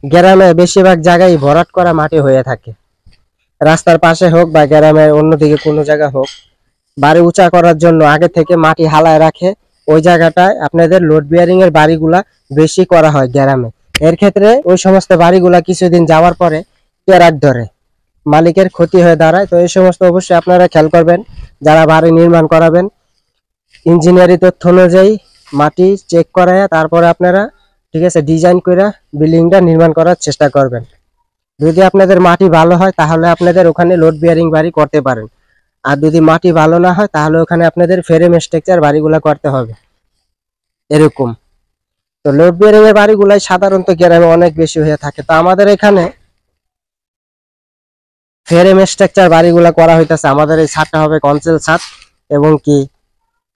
গ্রামে বেশিরভাগ জায়গায় ভরাট করা মাটি হয়ে থাকে, রাস্তার পাশে হোক বা গ্রামের অন্যদিকে কোনো জায়গা হোক। বাড়ি উঁচা করার জন্য আগে থেকে মাটি হালায় রাখে, ওই জায়গাটায় আপনাদের লোড বিয়ারিং এর বাড়িগুলা বেশি করা হয় গ্রামে। এর ক্ষেত্রে ওই সমস্ত বাড়িগুলা কিছুদিন যাওয়ার পরে টেরাক ধরে, মালিকের ক্ষতি হয়ে দাঁড়ায়। তো এই সমস্ত অবশ্যই আপনারা খেয়াল করবেন যারা বাড়ি নির্মাণ করাবেন। ইঞ্জিনিয়ারিং তথ্য অনুযায়ী মাটি চেক করায় তারপরে আপনারা ঠিক আছে ডিজাইন করে বিল্ডিংটা নির্মাণ করার চেষ্টা করবেন। যদি আপনাদের মাটি ভালো হয় তাহলে আপনাদের ওখানে লোড বিয়ারিং বাড়ি করতে পারেন, আর যদি মাটি ভালো না হয় তাহলে ওখানে আপনাদের ফ্রেম স্ট্রাকচার বাড়িগুলা করতে হবে এরকম। তো লোড বিয়ারিং এর বাড়িগুলাই সাধারণত গ্রামে অনেক বেশি হয়ে থাকে। তো আমাদের এখানে ফ্রেম স্ট্রাকচার বাড়িগুলা করা হইতাছে। আমাদের এই ছাদটা হবে কনসেল ছাদ, এবং কি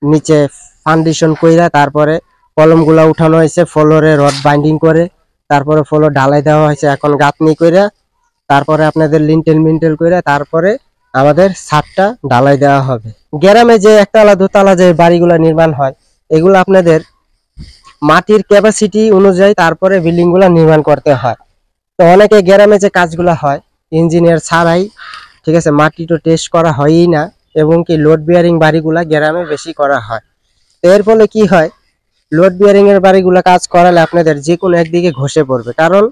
নিচে ফাউন্ডেশন কইরা তারপরে কলমগুলা উঠানো হয়েছে, ফ্লোরে রড বাইন্ডিং করে তারপরে ফ্লোর ঢালাই দেওয়া হয়েছে এখন গাঁথনি কইরা, তারপরে আপনাদের লিন্টেল মিন্টেল কইরা তারপরে আমাদের ছাদটা ঢালাই দেওয়া হবে। গ্রামে যে একতলা দোতলা যে বাড়িগুলা নির্মাণ হয় এগুলো আপনাদের মাটির ক্যাপাসিটি অনুযায়ী তারপরে বিল্ডিং গুলা নির্মাণ করতে হয়। তো অনেকে গ্রামে যে কাজগুলা হয় ইঞ্জিনিয়ার ছাড়াই ঠিক আছে, মাটি তো টেস্ট করা হয়ই না, এবং কি লোড বিয়ারিং বাড়িগুলা গ্রামে বেশি করা হয়। তো এর ফলে কি হয়, লোড বিয়ারিং এর বাড়িগুলা কাজ করালে আপনাদের যে কোনো একদিকে ঘষে পড়বে। কারণ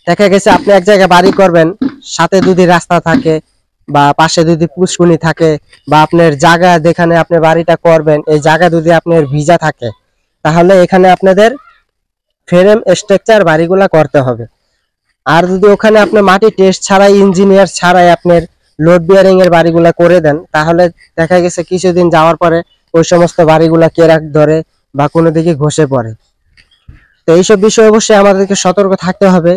দেখা গেছে আপনি এক জায়গায় বাড়ি করবেন, সাথে যদি রাস্তা থাকে বা পাশে যদি পুষ্কুনি থাকে, বা আপনার জায়গা যেখানে আপনি বাড়িটা করবেন এই জায়গা যদি আপনার ভিজা থাকে, তাহলে এখানে আপনাদের ফ্রেম স্ট্রাকচার বাড়িগুলা করতে হবে। আর যদি ওখানে আপনি মাটি টেস্ট ছাড়াই ইঞ্জিনিয়ার ছাড়াই আপনার লোড বিয়ারিং এর বাড়িগুলা করে দেন, তাহলে দেখা গেছে কিছুদিন যাওয়ার পরে ওই সমস্ত বাড়িগুলা কেরাক ধরে বা কোনো দিকে ঘষে পড়ে। তো এইসব বিষয়ে অবশ্যই আমাদেরকে সতর্ক থাকতে হবে।